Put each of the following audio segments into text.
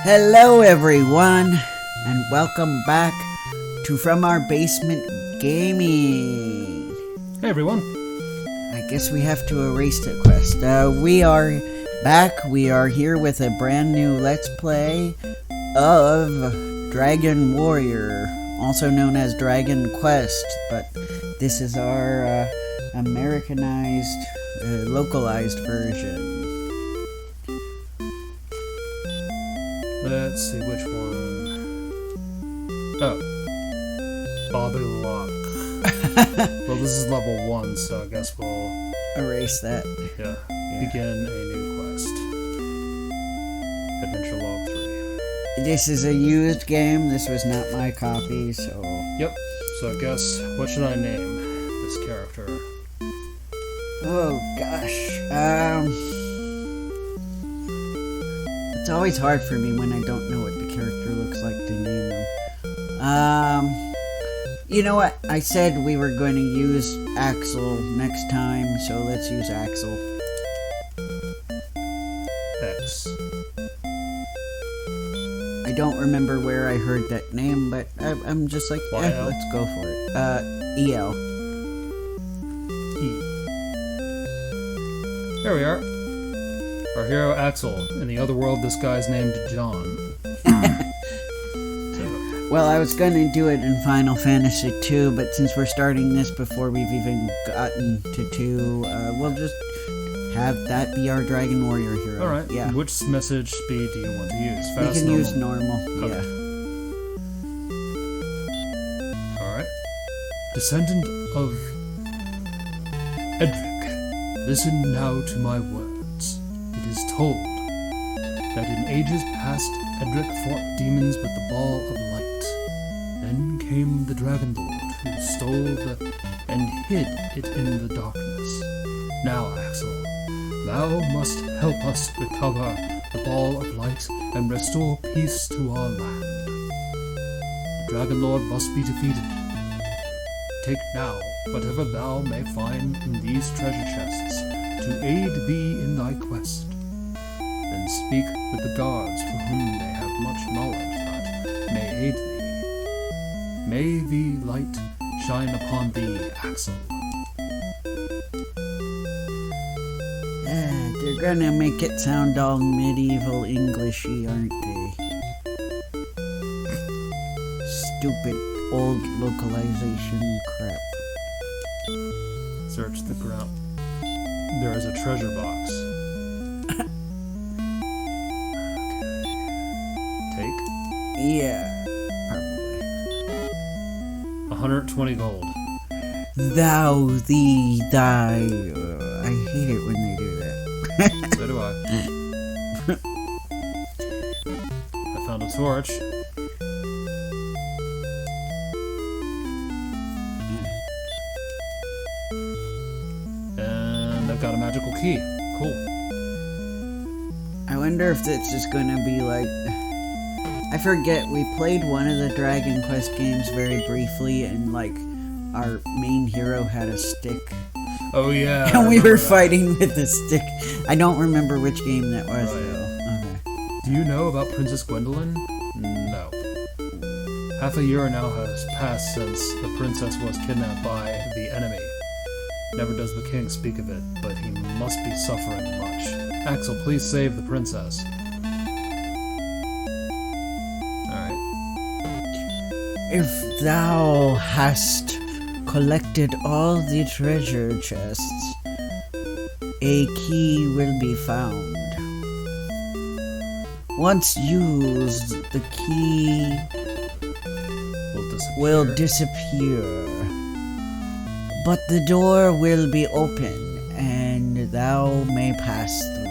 Hello everyone, and welcome back to From Our Basement Gaming. Hey everyone. I guess we have to erase the quest. We are back. We are here with a brand new Let's Play of Dragon Warrior, also known as Dragon Quest, but this is our Americanized, localized version. Let's see which one. Oh. Bobby Lock. Well, this is level 1, so I guess we'll Erase that. Yeah. Begin a new quest. Adventure Log 3. This is a used game. This was not my copy, so... Yep. So I guess, what should I name this character? Oh, gosh. It's always hard for me when I don't know what the character looks like to name them. You know what? I said we were going to use Axel next time, so let's use Axel. X. I don't remember where I heard that name, but I'm just like, let's go for it. EL. E. There we are. Our hero Axel. In the other world, this guy's named John. Well, I was going to do it in Final Fantasy II, but since we're starting this before we've even gotten to 2, we'll just have that be our Dragon Warrior hero. Alright, yeah. Which message speed do you want to use? Fast, we can normal? use normal, okay. Yeah. Alright. Descendant of Eldrick, listen now to my words. It is told that in ages past, Eldrick fought demons with the ball of light. Then came the Dragon Lord, who stole and hid it in the darkness. Now, Axel, thou must help us recover the ball of light and restore peace to our land. The Dragon Lord must be defeated. Take now whatever thou may find in these treasure chests to aid thee in thy quest. Then speak with the guards for whom they have much knowledge that may aid thee. May the light shine upon thee, Axel. They're gonna make it sound all medieval Englishy, aren't they? Stupid old localization crap. Search the ground. There is a treasure box. Take Yeah, probably. 120 gold. Thou, thee, thy. I hate it when they do that. So do I. I found a torch. And I've got a magical key. Cool. I wonder if this is gonna be like... I forget, we played one of the Dragon Quest games very briefly, and like, our main hero had a stick. Oh yeah. And we were fighting with the stick. I don't remember which game that was, though. Okay. Do you know about Princess Gwendolyn? No. Half a year now has passed since the princess was kidnapped by the enemy. Never does the king speak of it, but he must be suffering much. Axel, please save the princess. Alright. If thou hast collected all the treasure chests, a key will be found. Once used, the key will disappear. But the door will be open, and thou may pass through.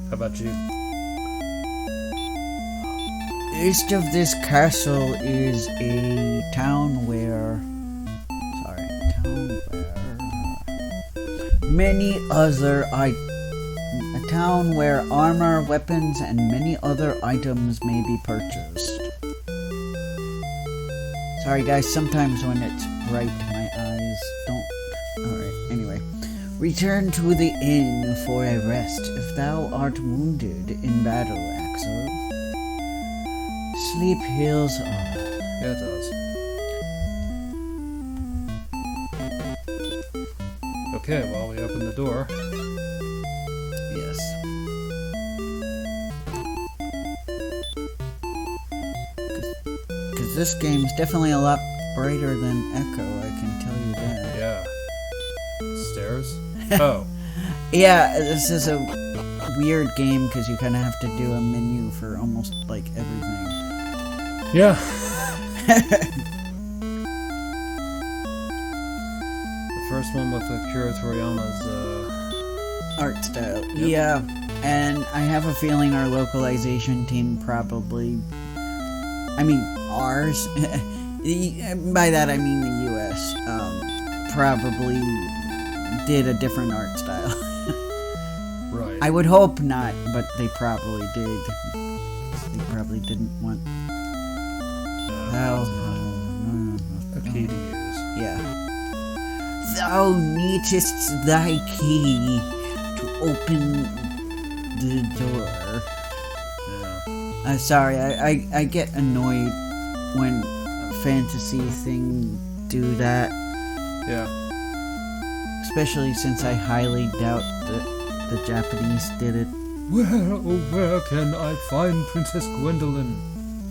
How about you? East of this castle is a town where... a town where armor, weapons, and many other items may be purchased. Sorry guys, sometimes when it's bright, my eyes don't... Alright, anyway. Return to the inn for a rest if thou art wounded in battle, Axel. Sleep heals all. Yeah, it does. Okay, well, we open the door. Yes. Because this game's definitely a lot brighter than Echo, I can tell you that. Yeah. Stairs? Oh. Yeah, this is a weird game because you kind of have to do a menu for almost like everything. Yeah. The first one with Akira Toriyama's art style. Yep. Yeah, and I have a feeling our localization team probably, I mean ours, by that I mean the US, probably did a different art style. Right. I would hope not, but they probably did. They probably didn't want. A key to use. Yeah. Thou needest thy key to open the door. Yeah. Sorry, I get annoyed when fantasy things do that. Yeah. Especially since I highly doubt that the Japanese did it. Where can I find Princess Gwendolyn?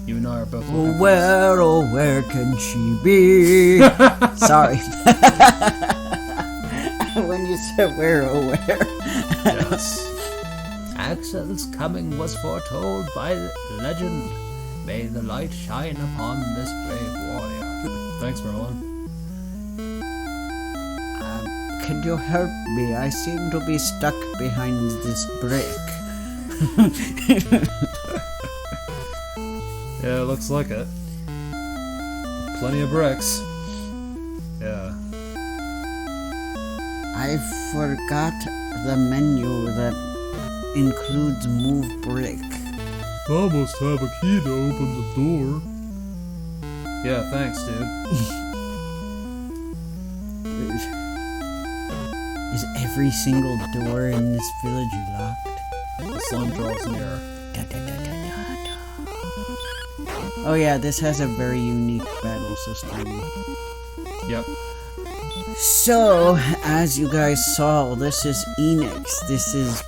You and I are both looking for Where can she be? Sorry. When you said where. Yes. Axel's coming was foretold by legend. May the light shine upon this brave warrior. Thanks, Merlin. Can you help me? I seem to be stuck behind this brick. Yeah, looks like it. Plenty of bricks. Yeah. I forgot the menu that includes move brick. I must have a key to open the door. Yeah, thanks, dude. Is every single door in this village locked? The sun draws near. Oh yeah, this has a very unique battle system. Yep. So, as you guys saw, this is Enix. This is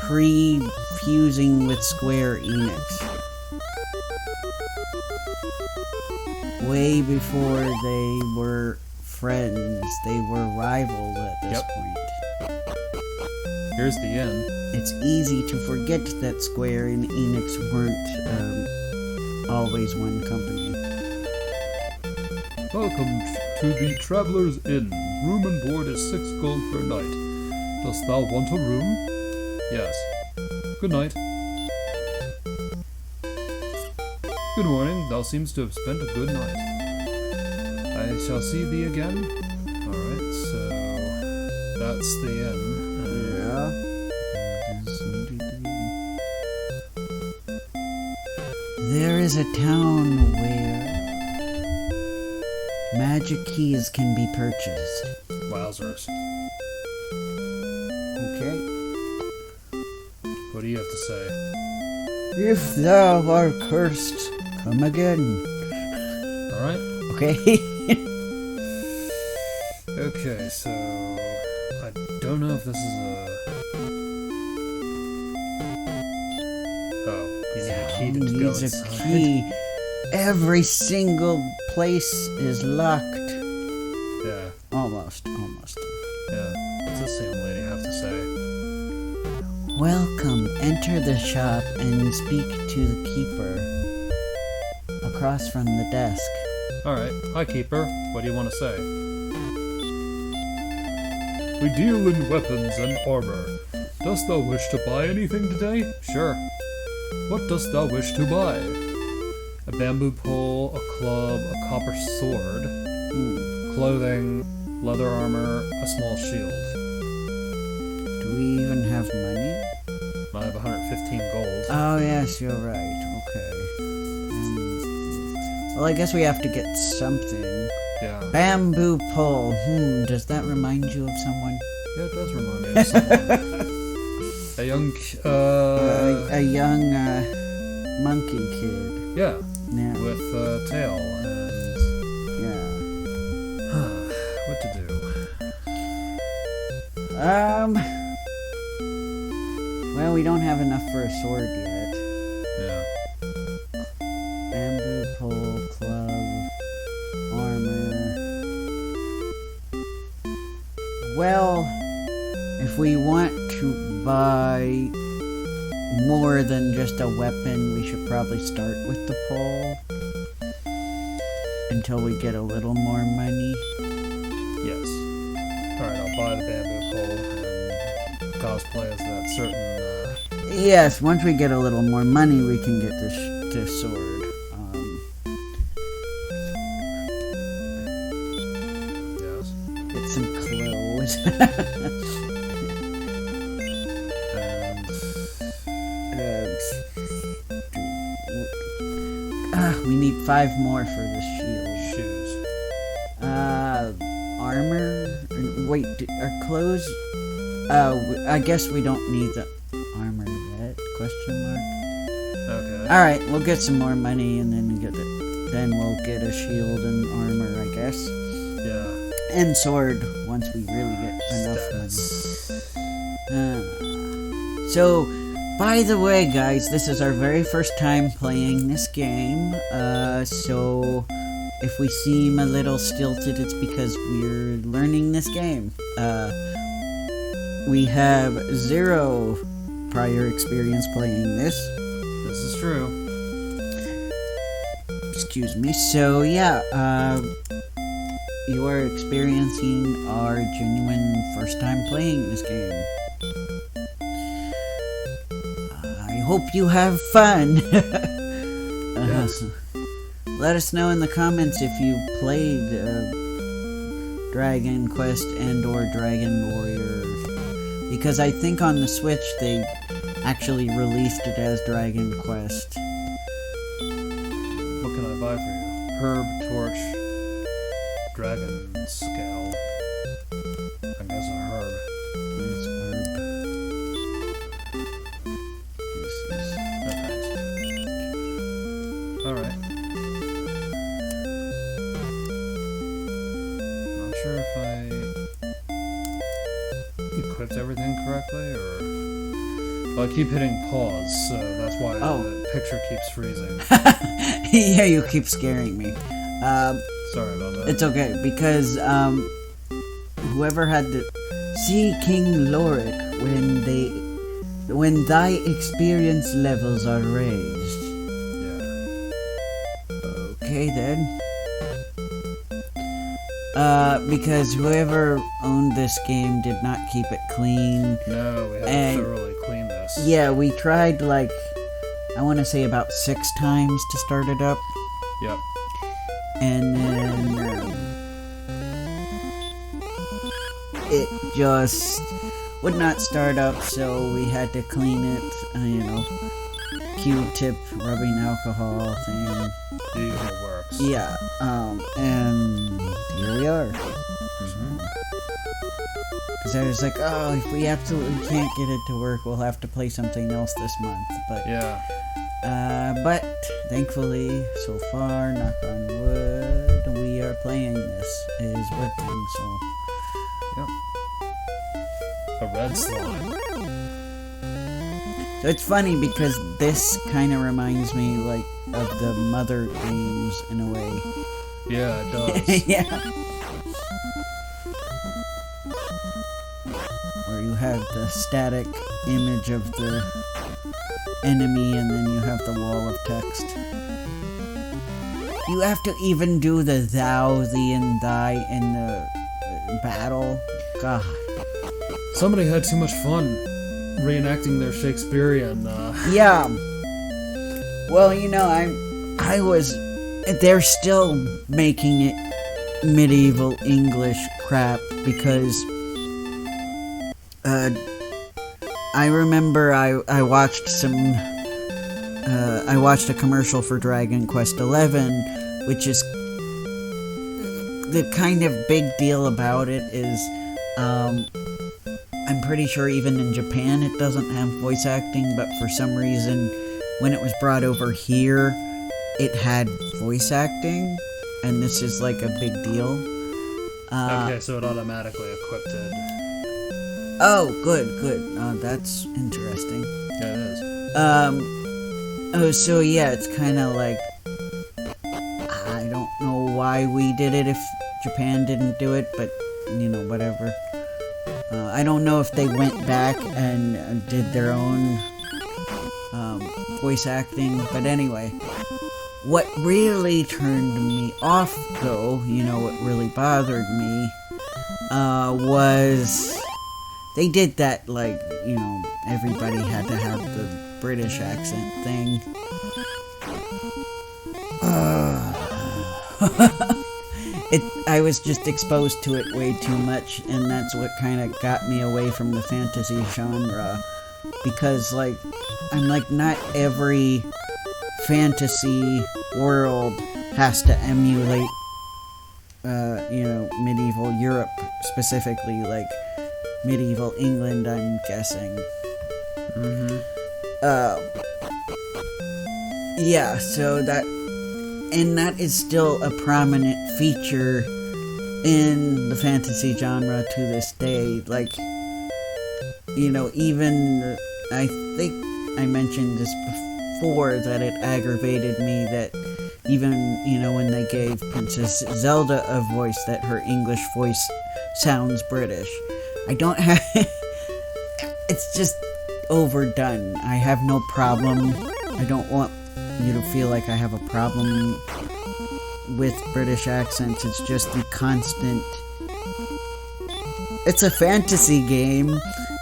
pre-fusing with Square Enix. Way before they were friends, they were rivals at this point. Here's the inn. It's easy to forget that Square and Enix weren't always one company. Welcome to the Traveler's Inn. Room and board is 6 gold per night. Dost thou want a room? Yes. Good night. Good morning. Thou seemst to have spent a good night. I shall see thee again. Alright, so that's the inn. Yeah. There is a town where magic keys can be purchased. Wowzers. Okay. What do you have to say? If thou art cursed, come again. Alright. Okay. Okay, so I don't know if this is a... Oh, you need a key to go Needs a inside. key. Every single place is locked. Yeah, Almost. yeah. What's this young lady have to say? Welcome. Enter the shop and speak to the keeper. Across from the desk. Alright, hi keeper. What do you want to say? We deal in weapons and armor. Dost thou wish to buy anything today? Sure. What dost thou wish to buy? A bamboo pole, a club, a copper sword, clothing, leather armor, a small shield. Do we even have money? I have 115 gold. Oh, yes, you're right. Okay. Well, I guess we have to get something. Yeah. Bamboo pole. Does that remind you of someone? Yeah, it does remind me of someone. A young monkey kid. Yeah. Yeah. With a tail and... Yeah. What to do? Well, we don't have enough for a sword yet. Yeah. Bamboo pole, club, armor. Well, if we want to buy more than just a weapon, we should probably start with the pole until we get a little more money. Yes. Alright, I'll buy the bamboo pole and cosplay as that certain, Yes, once we get a little more money, we can get this sword. Yes. Get some clothes. We need 5 more for this shield. Shoes. Armor? Wait, are clothes... I guess we don't need the armor yet? Question mark? Okay. Alright, we'll get some more money and then then we'll get a shield and armor, I guess. Yeah. And sword once we really get enough money. So, by the way, guys, this is our very first time playing this game. So if we seem a little stilted, it's because we're learning this game. We have 0 prior experience playing this. This is true. Excuse me. So yeah, you are experiencing our genuine first time playing this game. I hope you have fun. Yes. Let us know in the comments if you played Dragon Quest and or Dragon Warrior, because I think on the Switch they actually released it as Dragon Quest. What can I buy for you? Herb, torch, dragon scale. I guess a herb. It's herb. This is... No thanks. Alright. Not sure if I equipped everything correctly, or... Well, I keep hitting pause, so that's why the picture keeps freezing. Yeah, you keep scaring me. Sorry about that. It's okay, because whoever had to see King Lorik when thy experience levels are raised. Yeah. Okay then. Because whoever owned this game did not keep it clean. No, we have to thoroughly clean this. Yeah, we tried like, I want to say about 6 times to start it up. Yep. And then it just would not start up, so we had to clean it, Q-tip rubbing alcohol thing. The usual works. Yeah, and here we are. Because I was like, oh, if we absolutely can't get it to work, we'll have to play something else this month. But yeah. But thankfully, so far, knock on wood, we are playing this. It is working, so. Yep. A red slime. So it's funny because this kind of reminds me, like, of the Mother games in a way. Yeah, it does. Yeah. Where you have the static image of the enemy and then you have the wall of text. You have to even do the thou, thee, and thy in the battle. God. Somebody had too much fun reenacting their Shakespearean, Yeah. Well, they're still making it medieval English crap because I remember I watched a commercial for Dragon Quest XI, which is the kind of big deal about it is I'm pretty sure even in Japan it doesn't have voice acting, but for some reason, when it was brought over here, it had voice acting, and this is like a big deal. Okay, so it automatically equipped it. Oh, good. That's interesting. Yeah, it is. Oh, so yeah, it's kind of like, I don't know why we did it if Japan didn't do it, but, whatever. I don't know if they went back and did their own voice acting, but anyway. What really turned me off, though, what really bothered me, was they did that, like, everybody had to have the British accent thing. I was just exposed to it way too much, and that's what kind of got me away from the fantasy genre. Because, like, I'm like, not every fantasy world has to emulate, medieval Europe, specifically, like, medieval England, I'm guessing. Yeah, so that is still a prominent feature in the fantasy genre to this day. Like, even, I think I mentioned this before, that it aggravated me that even, when they gave Princess Zelda a voice, that her English voice sounds British. I don't have... It's just overdone. I have no problem. I don't want you to feel like I have a problem with British accents. It's just the constant... It's a fantasy game,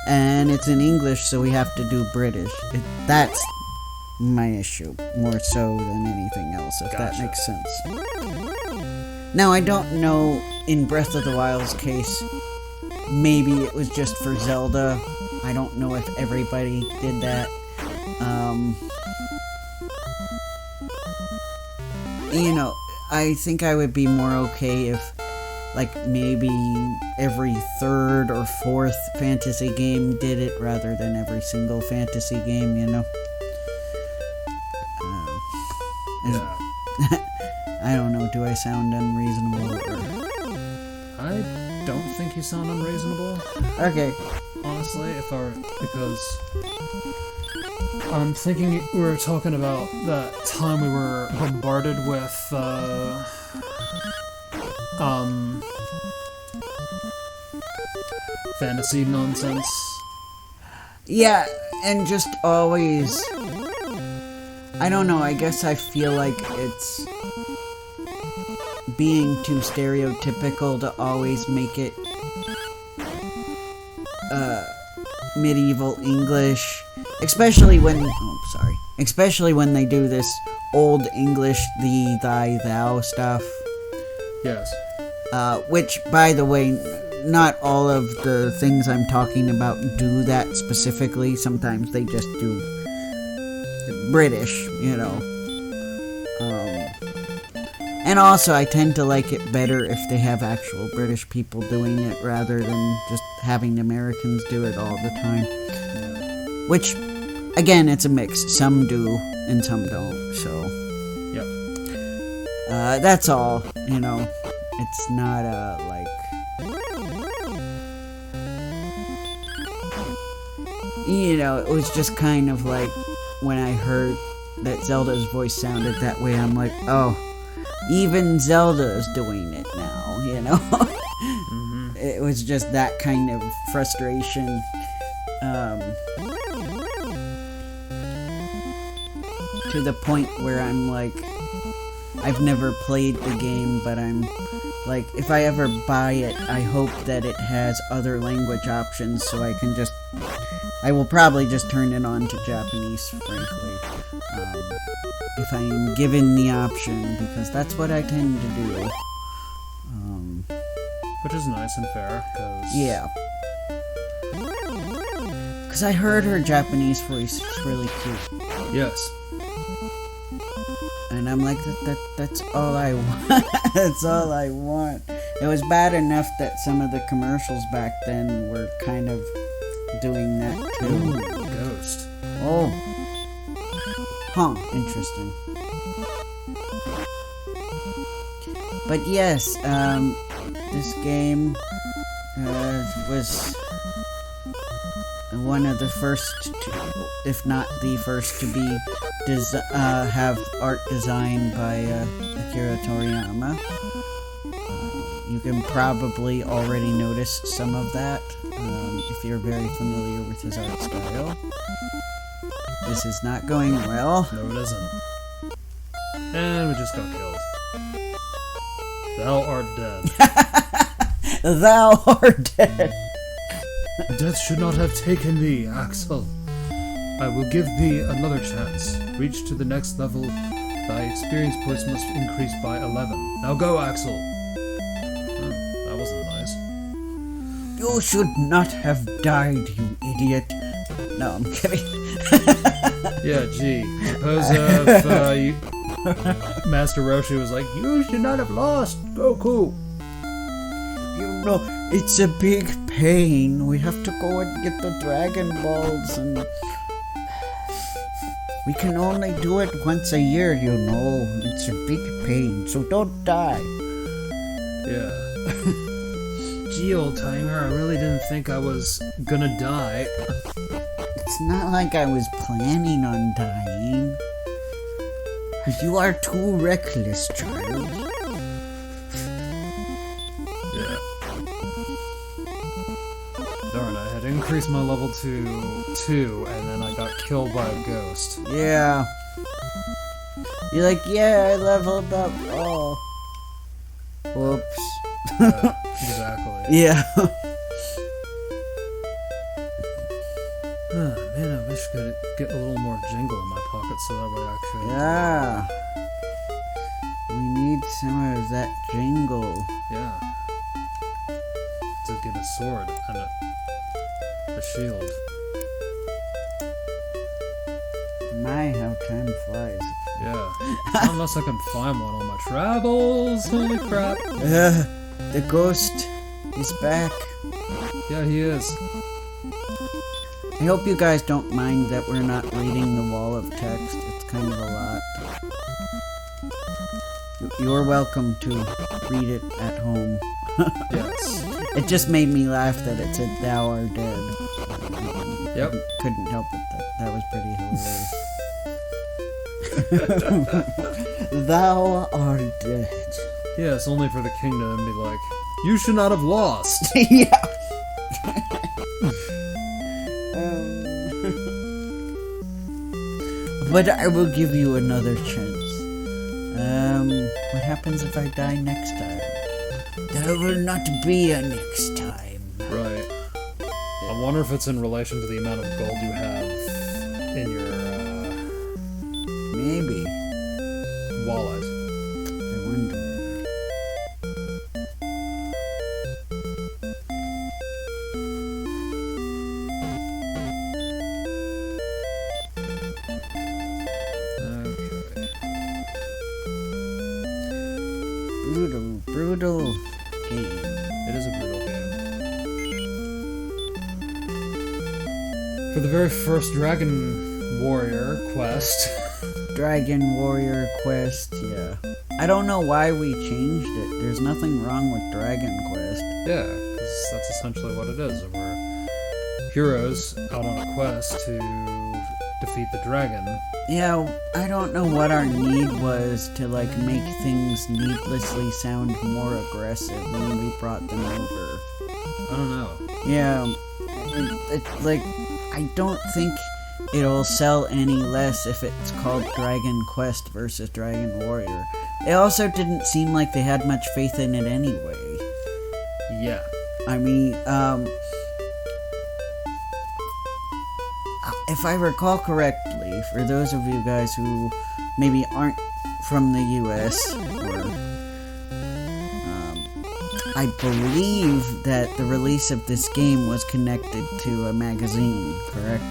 and it's in English, so we have to do British. That's my issue, more so than anything else, if that makes sense. Now, I don't know, in Breath of the Wild's case, maybe it was just for Zelda. I don't know if everybody did that. I think I would be more okay if, like, maybe every third or fourth fantasy game did it rather than every single fantasy game, I don't know, do I sound unreasonable? I don't think you sound unreasonable. Okay. Honestly, because I'm thinking we were talking about that time we were bombarded with, fantasy nonsense. Yeah, and just always... I don't know, I guess I feel like it's being too stereotypical to always make it medieval English, especially when they do this old English thee, thy, thou stuff. Yes. Which, by the way, not all of the things I'm talking about do that specifically. Sometimes they just do British, and also I tend to like it better if they have actual British people doing it rather than just having Americans do it all the time. Which, again, it's a mix. Some do and some don't, so... Yep. That's all, It's not, it was just kind of like, when I heard that Zelda's voice sounded that way, I'm like, oh, even Zelda's doing it now, Mm-hmm. It was just that kind of frustration. To the point where I'm like, I've never played the game, but I'm like, if I ever buy it, I hope that it has other language options so I will probably just turn it on to Japanese, frankly. If I'm given the option, because that's what I tend to do. Which is nice and fair, because... Yeah. Because I heard her Japanese voice is really cute. Yes. And I'm like, that's all I want. That's all I want. It was bad enough that some of the commercials back then were kind of doing that too. Ooh, ghost. Oh. Huh, interesting. But yes, this game was one of the first, if not the first, to be have art designed by Akira Toriyama. You can probably already notice some of that if you're very familiar with his art style. This is not going well. No, it isn't. And we just got killed. Thou art dead. Thou art dead. Death should not have taken thee, Axel. I will give thee another chance. Reach to the next level. Thy experience points must increase by 11. Now go, Axel. Oh, that wasn't nice. You should not have died, you idiot. No, I'm kidding. Yeah, gee. Suppose if Master Roshi was like, you should not have lost, Goku. You know, it's a big pain. We have to go and get the Dragon Balls, and we can only do it once a year, you know. It's a big pain, so don't die. Yeah. Gee, old timer, I really didn't think I was gonna die. It's not like I was planning on dying. You are too reckless, child. Yeah. Darn, I had increased my level to 2, and then I got killed by a ghost. Yeah. You're like, yeah, I leveled up. Oh. Whoops. Exactly. Yeah. Man, I wish I could get a little more jingle in my pocket so that way I could... Yeah. We need some of that jingle. Yeah. To get a sword and a shield. My, how time flies. Yeah. Unless I can find one on my travels. Holy crap. The ghost is back. Yeah, he is. I hope you guys don't mind that we're not reading the wall of text. It's kind of a lot. You're welcome to read it at home. Yes. It just made me laugh that it said "Thou art dead." Yep. Couldn't help it. That was pretty hilarious. Thou art dead. Yeah, it's only for the king to be like, you should not have lost. Yeah. But I will give you another chance. What happens if I die next time? There will not be a next time. Right. I wonder if it's in relation to the amount of gold you have in your, Maybe. wallet. I wonder. Brutal game. It is a brutal game. For the very first Dragon Warrior quest. Dragon Warrior quest, yeah. I don't know why we changed it. There's nothing wrong with Dragon Quest. Yeah, because that's essentially what it is. We're heroes out on a quest to defeat the dragon. Yeah, I don't know what our need was to, like, make things needlessly sound more aggressive when we brought them over. I don't know. Yeah, like, I don't think it'll sell any less if it's called Dragon Quest versus Dragon Warrior. It also didn't seem like they had much faith in it anyway. Yeah. I mean, if I recall correctly, for those of you guys who maybe aren't from the US, or I believe that the release of this game was connected to a magazine, correct?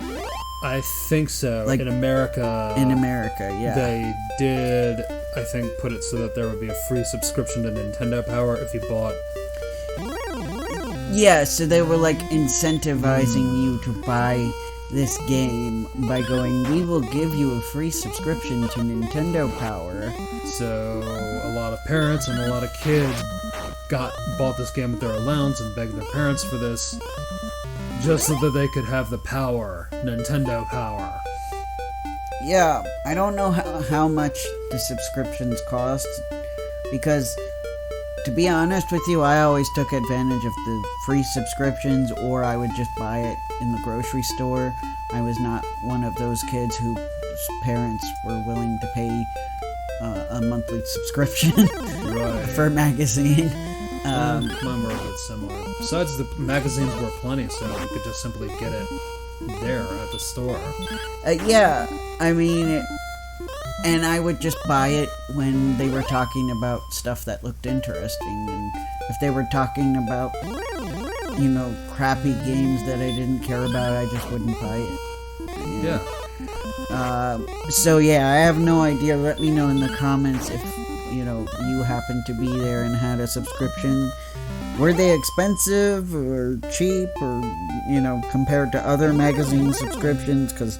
I think so. Like, in America. In America, yeah. They did, I think, put it so that there would be a free subscription to Nintendo Power if you bought Yeah, so they were like incentivizing you to buy this game by going, we will give you a free subscription to Nintendo Power. So a lot of parents and a lot of kids bought this game with their allowance and begged their parents for this just so that they could have the power, Nintendo Power. Yeah, I don't know how much the subscriptions cost, because to be honest with you, I always took advantage of the free subscriptions, or I would just buy it in the grocery store. I was not one of those kids whose parents were willing to pay a monthly subscription for a magazine. Mine were a bit similar. Besides, the magazines were plenty, so you could just simply get it there at the store. Yeah, I mean, and I would just buy it when they were talking about stuff that looked interesting, and if they were talking about, you know, crappy games that I didn't care about, I just wouldn't buy it. Yeah. So yeah, I have no idea. Let me know in the comments if, you know, you happen to be there and had a subscription. Were they expensive or cheap, or, you know, compared to other magazine subscriptions? Because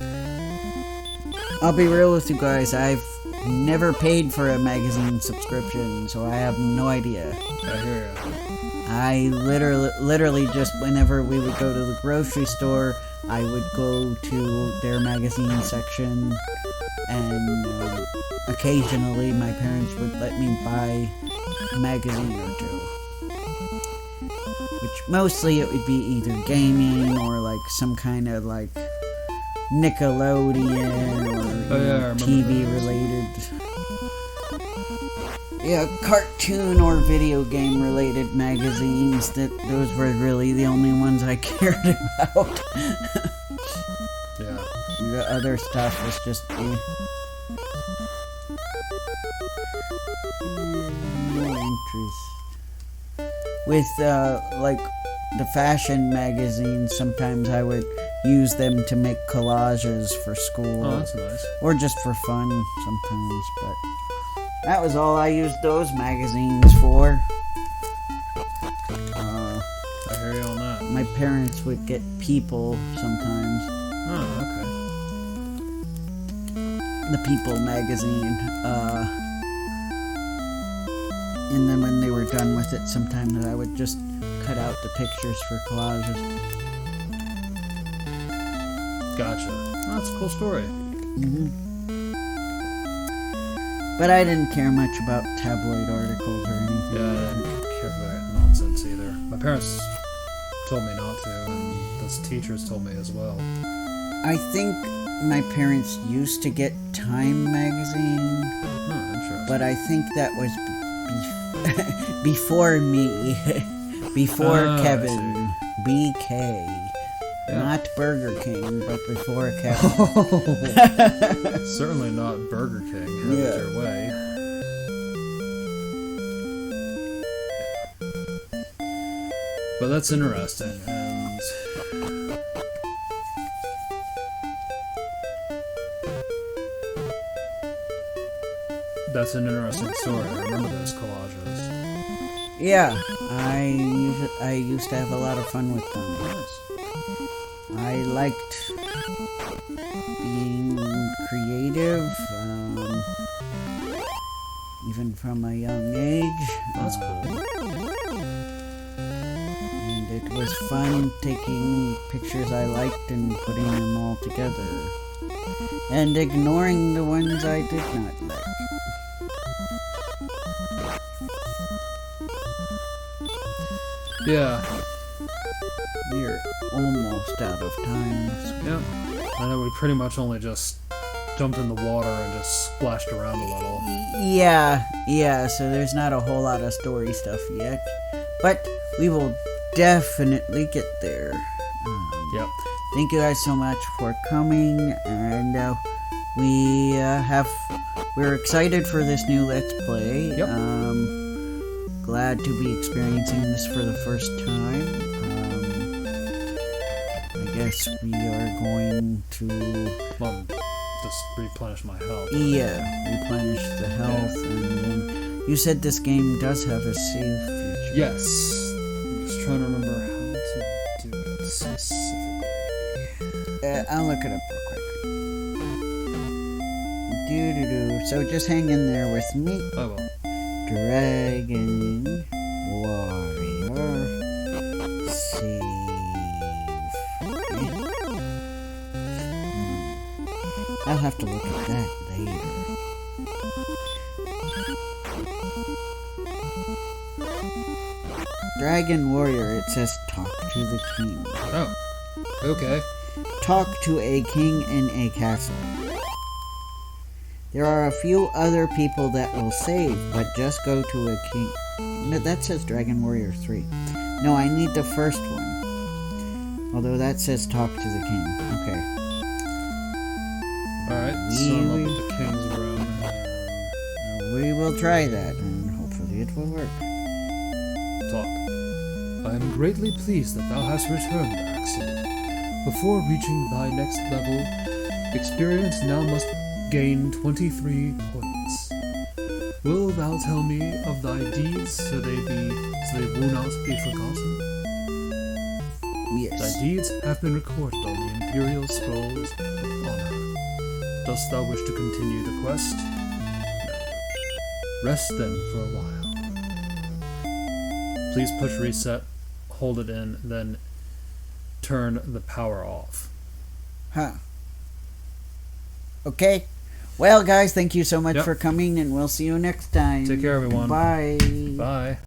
I'll be real with you guys, I've never paid for a magazine subscription, so I have no idea. I hear ya. I literally just, whenever we would go to the grocery store, I would go to their magazine section, and occasionally my parents would let me buy a magazine or two. Which mostly it would be either gaming or like some kind of like Nickelodeon or TV related. Yeah, cartoon or video game related magazines. Those were really the only ones I cared about. Yeah. The other stuff was just no interest. With like the fashion magazines, sometimes I would use them to make collages for school. Oh, that's nice. Or just for fun sometimes, but that was all I used those magazines for. I hear you on that. My parents would get People sometimes. Oh, okay. The People magazine. And then when they were done with it, sometimes I would just cut out the pictures for collages. Gotcha. Oh, that's a cool story. Mm-hmm. But I didn't care much about tabloid articles or anything. Yeah, I didn't care for that nonsense either. My parents told me not to, and those teachers told me as well. I think my parents used to get Time magazine. Interesting. But I think that was before me. Before Kevin. BK. Yeah. Not Burger King, but before Kevin. Certainly not Burger King. Have it your way. But that's interesting, and that's an interesting story. I remember those collages. Yeah, I used to have a lot of fun with them. Nice. I liked being creative, even from a young age. That's cool. And it was fun taking pictures I liked and putting them all together. And ignoring the ones I did not like. Yeah. We're almost out of time. Yeah. I know we pretty much only just jumped in the water and just splashed around a little. Yeah, so there's not a whole lot of story stuff yet. But we will definitely get there. Yep. Thank you guys so much for coming, and we're excited for this new Let's Play. Yep. Glad to be experiencing this for the first time. I guess we are going to just replenish my health. Yeah, replenish the health, and then you said this game does have a save feature. Yes. I'm just trying to remember how specifically? I'll look it up real quick. Doo-doo-doo. So just hang in there with me. I will. Dragon Warrior Save. I'll have to look at that later. Dragon Warrior, it says talk to the king. Oh, okay. Talk to a king in a castle. There are a few other people that will save, but just go to a king. No, that says Dragon Warrior 3. No, I need the first one. Although that says talk to the king. Okay. Alright, so I'm up with the king's room. We will try that, and hopefully it will work. Talk. I am greatly pleased that thou hast returned, Axel. Before reaching thy next level, experience now must gain 23 points. Will thou tell me of thy deeds so they will not be forgotten? Yes. Thy deeds have been recorded on the Imperial Scrolls of Honor. Dost thou wish to continue the quest? No. Rest then for a while. Please push reset, hold it in, then turn the power off. Huh. Okay. Well, guys, thank you so much Yep. for coming, and we'll see you next time. Take care, everyone. Bye. Bye.